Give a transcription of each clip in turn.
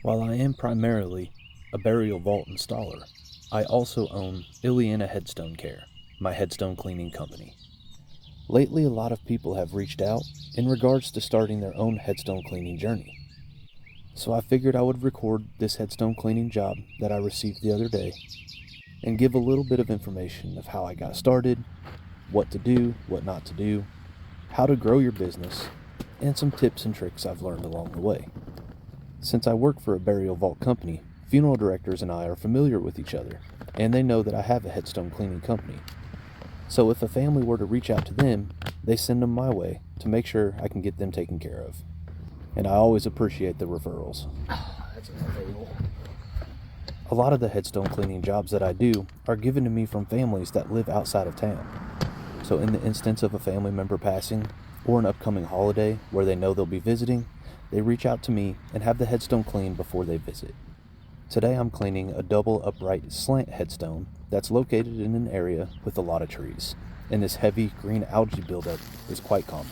While I am primarily a burial vault installer, I also own Illianaheadstonecare, my headstone cleaning company. Lately, a lot of people have reached out in regards to starting their own headstone cleaning journey. So I figured I would record this headstone cleaning job that I received the other day and give a little bit of information of how I got started, what to do, what not to do, how to grow your business, and some tips and tricks I've learned along the way. Since I work for a burial vault company, funeral directors and I are familiar with each other, and they know that I have a headstone cleaning company. So if a family were to reach out to them, they send them my way to make sure I can get them taken care of. And I always appreciate the referrals. That's a fail. A lot of the headstone cleaning jobs that I do are given to me from families that live outside of town. So in the instance of a family member passing, or an upcoming holiday where they know they'll be visiting, they reach out to me and have the headstone cleaned before they visit. Today I'm cleaning a double upright slant headstone that's located in an area with a lot of trees, and this heavy green algae buildup is quite common.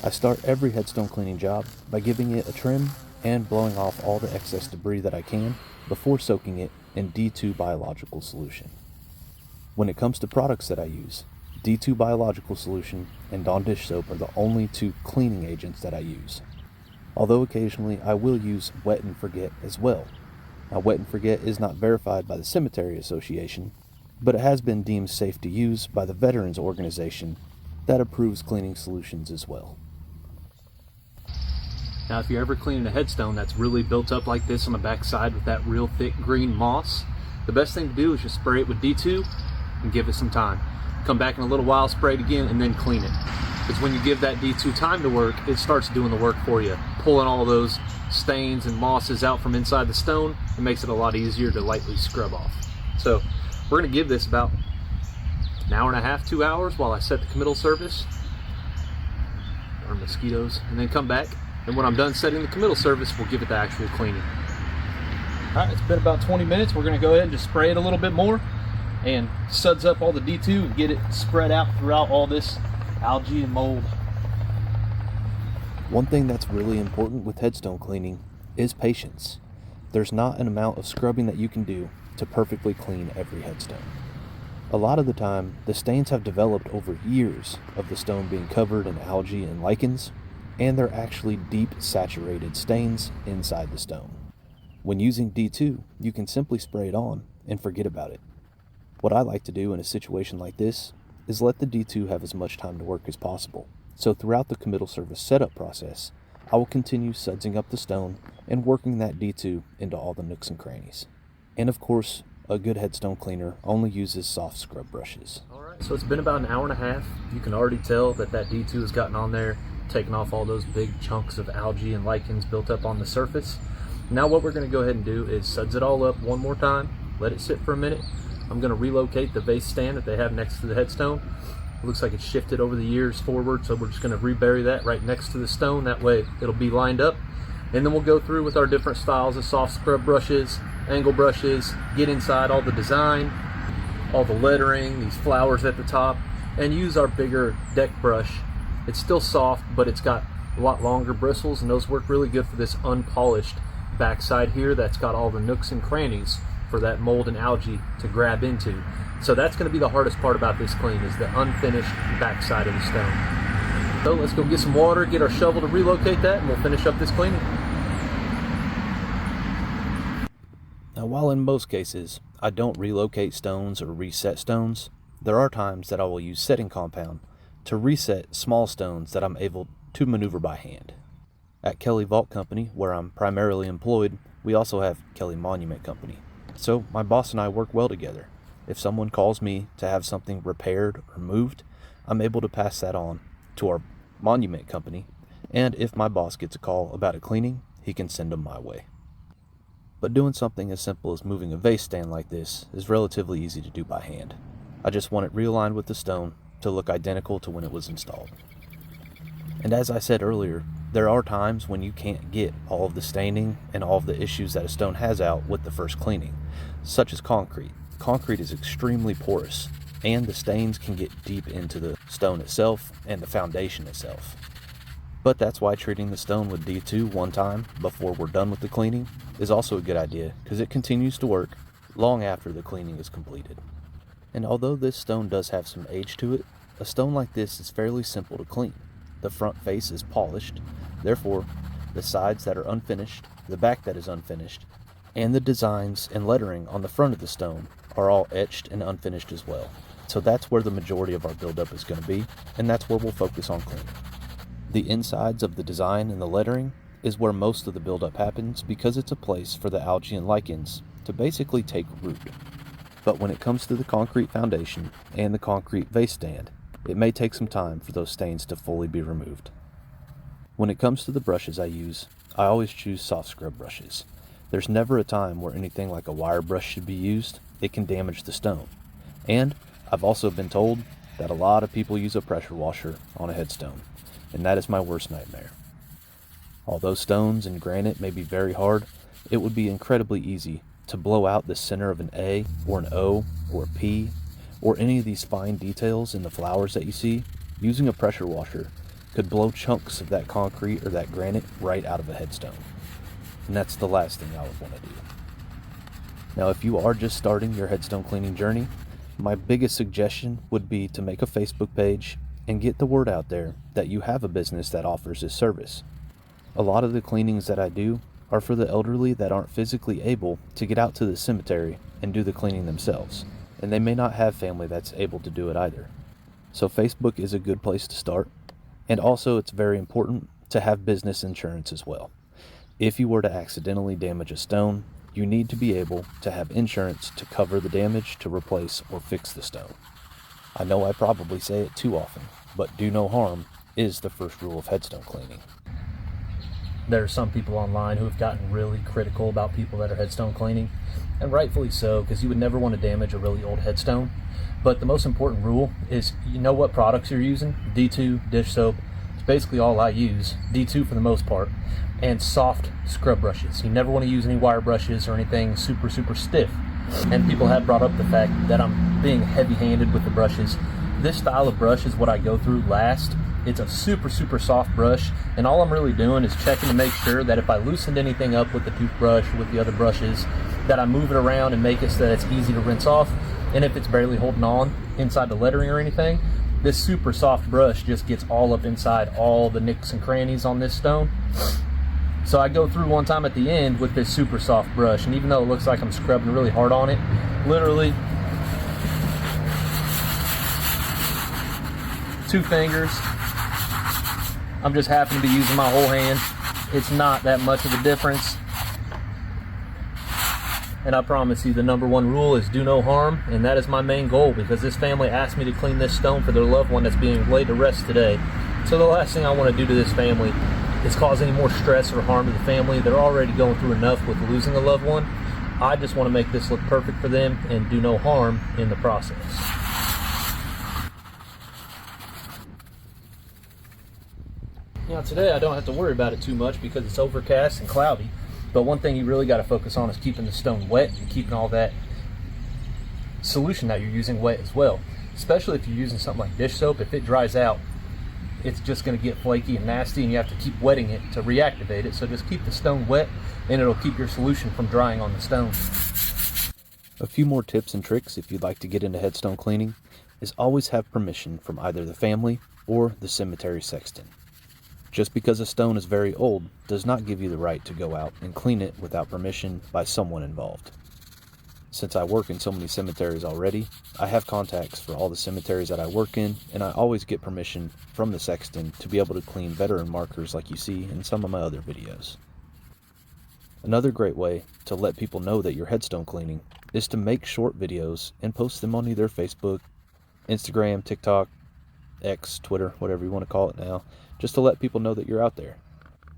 I start every headstone cleaning job by giving it a trim and blowing off all the excess debris that I can before soaking it in D2 biological solution. When it comes to products that I use, D2 biological solution and Dawn dish soap are the only two cleaning agents that I use. Although occasionally I will use wet and forget as well. Now, wet and forget is not verified by the Cemetery Association, but it has been deemed safe to use by the Veterans Organization that approves cleaning solutions as well. Now, if you're ever cleaning a headstone that's really built up like this on the back side with that real thick green moss, the best thing to do is just spray it with D2 and give it some time. Come back in a little while, spray it again, and then clean it. Because when you give that D2 time to work, it starts doing the work for you, pulling all those stains and mosses out from inside the stone. It makes it a lot easier to lightly scrub off. So we're going to give this about an hour and a half, 2 hours while I set the committal service, or mosquitoes, and then come back. And when I'm done setting the committal service, we'll give it the actual cleaning. All right, it's been about 20 minutes. We're going to go ahead and just spray it a little bit more and suds up all the D2 and get it spread out throughout all this algae and mold. One thing that's really important with headstone cleaning is patience. There's not an amount of scrubbing that you can do to perfectly clean every headstone. A lot of the time, the stains have developed over years of the stone being covered in algae and lichens, and they're actually deep saturated stains inside the stone. When using D2, you can simply spray it on and forget about it. What I like to do in a situation like this is let the D2 have as much time to work as possible. So throughout the committal service setup process, I will continue sudsing up the stone and working that D2 into all the nooks and crannies. And of course, a good headstone cleaner only uses soft scrub brushes. Alright, so it's been about an hour and a half. You can already tell that D2 has gotten on there, taking off all those big chunks of algae and lichens built up on the surface. Now what we're going to go ahead and do is suds it all up one more time, let it sit for a minute. I'm going to relocate the vase stand that they have next to the headstone. It looks like it's shifted over the years forward, so we're just going to rebury that right next to the stone. That way it'll be lined up. And then we'll go through with our different styles of soft scrub brushes, angle brushes, get inside all the design, all the lettering, these flowers at the top, and use our bigger deck brush. It's still soft, but it's got a lot longer bristles, and those work really good for this unpolished backside here that's got all the nooks and crannies for that mold and algae to grab into. So that's going to be the hardest part about this clean, is the unfinished backside of the stone. So let's go get some water, get our shovel to relocate that, and we'll finish up this cleaning. Now, while in most cases I don't relocate stones or reset stones, there are times that I will use setting compound to reset small stones that I'm able to maneuver by hand. At Kelly Vault Company, where I'm primarily employed, we also have Kelly Monument Company. So my boss and I work well together. If someone calls me to have something repaired or moved, I'm able to pass that on to our monument company, and if my boss gets a call about a cleaning, he can send them my way. But doing something as simple as moving a vase stand like this is relatively easy to do by hand. I just want it realigned with the stone to look identical to when it was installed. And as I said earlier, there are times when you can't get all of the staining and all of the issues that a stone has out with the first cleaning, such as concrete. Concrete is extremely porous, and the stains can get deep into the stone itself and the foundation itself. But that's why treating the stone with D2 one time before we're done with the cleaning is also a good idea, because it continues to work long after the cleaning is completed. And although this stone does have some age to it, a stone like this is fairly simple to clean. The front face is polished, therefore the sides that are unfinished, the back that is unfinished, and the designs and lettering on the front of the stone are all etched and unfinished as well. So that's where the majority of our buildup is going to be, and that's where we'll focus on cleaning. The insides of the design and the lettering is where most of the buildup happens, because it's a place for the algae and lichens to basically take root. But when it comes to the concrete foundation and the concrete vase stand, it may take some time for those stains to fully be removed. When it comes to the brushes I use, I always choose soft scrub brushes. There's never a time where anything like a wire brush should be used. It can damage the stone. And I've also been told that a lot of people use a pressure washer on a headstone, and that is my worst nightmare. Although stones and granite may be very hard, it would be incredibly easy to blow out the center of an A or an O or a P or any of these fine details in the flowers that you see. Using a pressure washer could blow chunks of that concrete or that granite right out of a headstone. And that's the last thing I would want to do. Now, if you are just starting your headstone cleaning journey, my biggest suggestion would be to make a Facebook page and get the word out there that you have a business that offers this service. A lot of the cleanings that I do are for the elderly that aren't physically able to get out to the cemetery and do the cleaning themselves, and they may not have family that's able to do it either. So Facebook is a good place to start, and also it's very important to have business insurance as well. If you were to accidentally damage a stone, you need to be able to have insurance to cover the damage to replace or fix the stone. I know I probably say it too often, but do no harm is the first rule of headstone cleaning. There are some people online who have gotten really critical about people that are headstone cleaning, and rightfully so, because you would never want to damage a really old headstone. But the most important rule is, you know what products you're using. D2, dish soap, it's basically all I use. D2 for the most part, and soft scrub brushes. You never want to use any wire brushes or anything super stiff. And people have brought up the fact that I'm being heavy-handed with the brushes. This style of brush is what I go through last. It's a super soft brush, and all I'm really doing is checking to make sure that if I loosened anything up with the toothbrush or with the other brushes, that I move it around and make it so that it's easy to rinse off. And if it's barely holding on inside the lettering or anything, this super soft brush just gets all up inside all the nicks and crannies on this stone. So I go through one time at the end with this super soft brush, and even though it looks like I'm scrubbing really hard on it, literally 2 fingers. I'm just happen to be using my whole hand. It's not that much of a difference. And I promise you, the number one rule is do no harm, and that is my main goal, because this family asked me to clean this stone for their loved one that's being laid to rest today. So the last thing I want to do to this family is cause any more stress or harm to the family. They're already going through enough with losing a loved one. I just want to make this look perfect for them and do no harm in the process. Now today I don't have to worry about it too much because it's overcast and cloudy, but one thing you really got to focus on is keeping the stone wet and keeping all that solution that you're using wet as well. Especially if you're using something like dish soap. If it dries out, it's just going to get flaky and nasty, and you have to keep wetting it to reactivate it. So just keep the stone wet, and it'll keep your solution from drying on the stone. A few more tips and tricks if you'd like to get into headstone cleaning is always have permission from either the family or the cemetery sexton. Just because a stone is very old does not give you the right to go out and clean it without permission by someone involved. Since I work in so many cemeteries already, I have contacts for all the cemeteries that I work in, and I always get permission from the sexton to be able to clean veteran markers like you see in some of my other videos. Another great way to let people know that you're headstone cleaning is to make short videos and post them on either Facebook, Instagram, TikTok, X, Twitter, whatever you want to call it now, just to let people know that you're out there.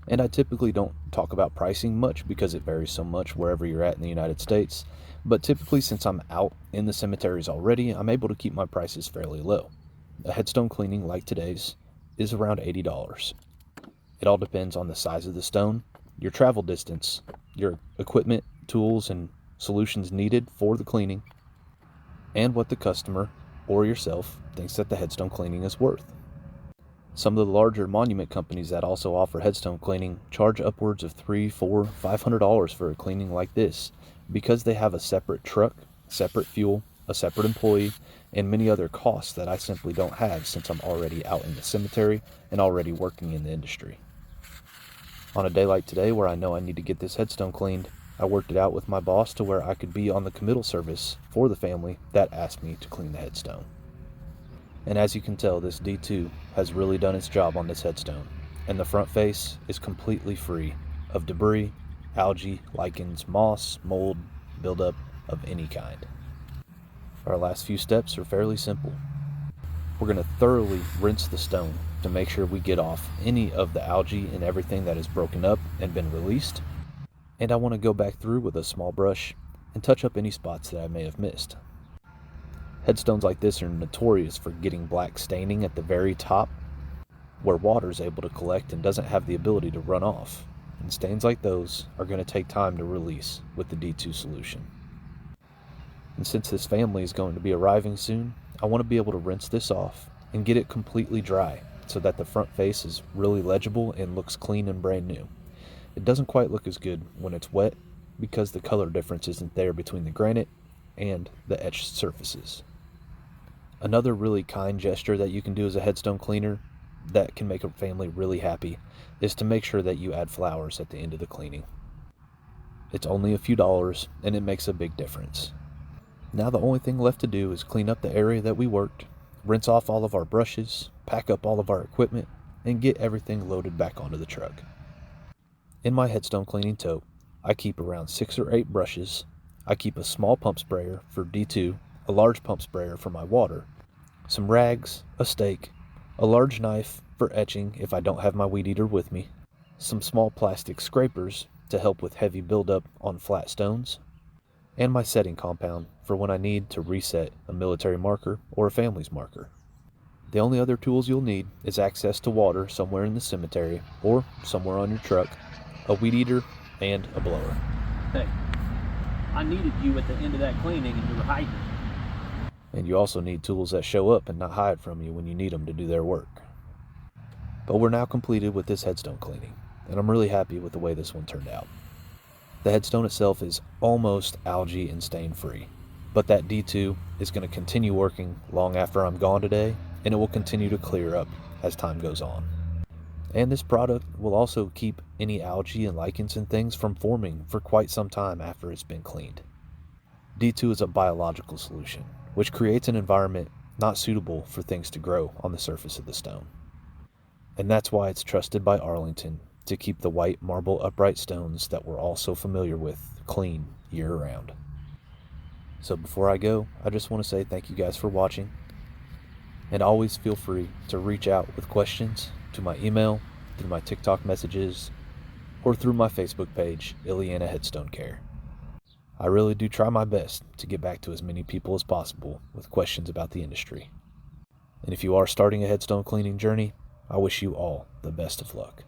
And I typically don't talk about pricing much because it varies so much wherever you're at in the United States, but typically since I'm out in the cemeteries already, I'm able to keep my prices fairly low. A headstone cleaning like today's is around $80. It all depends on the size of the stone, your travel distance, your equipment, tools, and solutions needed for the cleaning, and what the customer or yourself thinks that the headstone cleaning is worth. Some of the larger monument companies that also offer headstone cleaning charge upwards of $300, $400, $500 for a cleaning like this because they have a separate truck, separate fuel, a separate employee, and many other costs that I simply don't have since I'm already out in the cemetery and already working in the industry. On a day like today where I know I need to get this headstone cleaned, I worked it out with my boss to where I could be on the committal service for the family that asked me to clean the headstone. And as you can tell, this D2 has really done its job on this headstone, and the front face is completely free of debris, algae, lichens, moss, mold, buildup of any kind. Our last few steps are fairly simple. We're going to thoroughly rinse the stone to make sure we get off any of the algae and everything that is broken up and been released. And I want to go back through with a small brush and touch up any spots that I may have missed. Headstones like this are notorious for getting black staining at the very top where water is able to collect and doesn't have the ability to run off. And stains like those are going to take time to release with the D2 solution. And since this family is going to be arriving soon, I want to be able to rinse this off and get it completely dry so that the front face is really legible and looks clean and brand new. It doesn't quite look as good when it's wet because the color difference isn't there between the granite and the etched surfaces. Another really kind gesture that you can do as a headstone cleaner that can make a family really happy is to make sure that you add flowers at the end of the cleaning. It's only a few dollars and it makes a big difference. Now the only thing left to do is clean up the area that we worked, rinse off all of our brushes, pack up all of our equipment, and get everything loaded back onto the truck. In my headstone cleaning tote, I keep around 6 or 8 brushes. I keep a small pump sprayer for D2, a large pump sprayer for my water, some rags, a stake, a large knife for etching if I don't have my weed eater with me, some small plastic scrapers to help with heavy buildup on flat stones, and my setting compound for when I need to reset a military marker or a family's marker. The only other tools you'll need is access to water somewhere in the cemetery or somewhere on your truck, a weed eater, and a blower. Hey, I needed you at the end of that cleaning and you were hiding. And you also need tools that show up and not hide from you when you need them to do their work. But we're now completed with this headstone cleaning, and I'm really happy with the way this one turned out. The headstone itself is almost algae and stain free, but that D2 is going to continue working long after I'm gone today, and it will continue to clear up as time goes on. And this product will also keep any algae and lichens and things from forming for quite some time after it's been cleaned. D2 is a biological solution, which creates an environment not suitable for things to grow on the surface of the stone. And that's why it's trusted by Arlington to keep the white marble upright stones that we're all so familiar with clean year-round. So before I go, I just want to say thank you guys for watching, and always feel free to reach out with questions to my email, through my TikTok messages, or through my Facebook page, Illianaheadstonecare. I really do try my best to get back to as many people as possible with questions about the industry. And if you are starting a headstone cleaning journey, I wish you all the best of luck.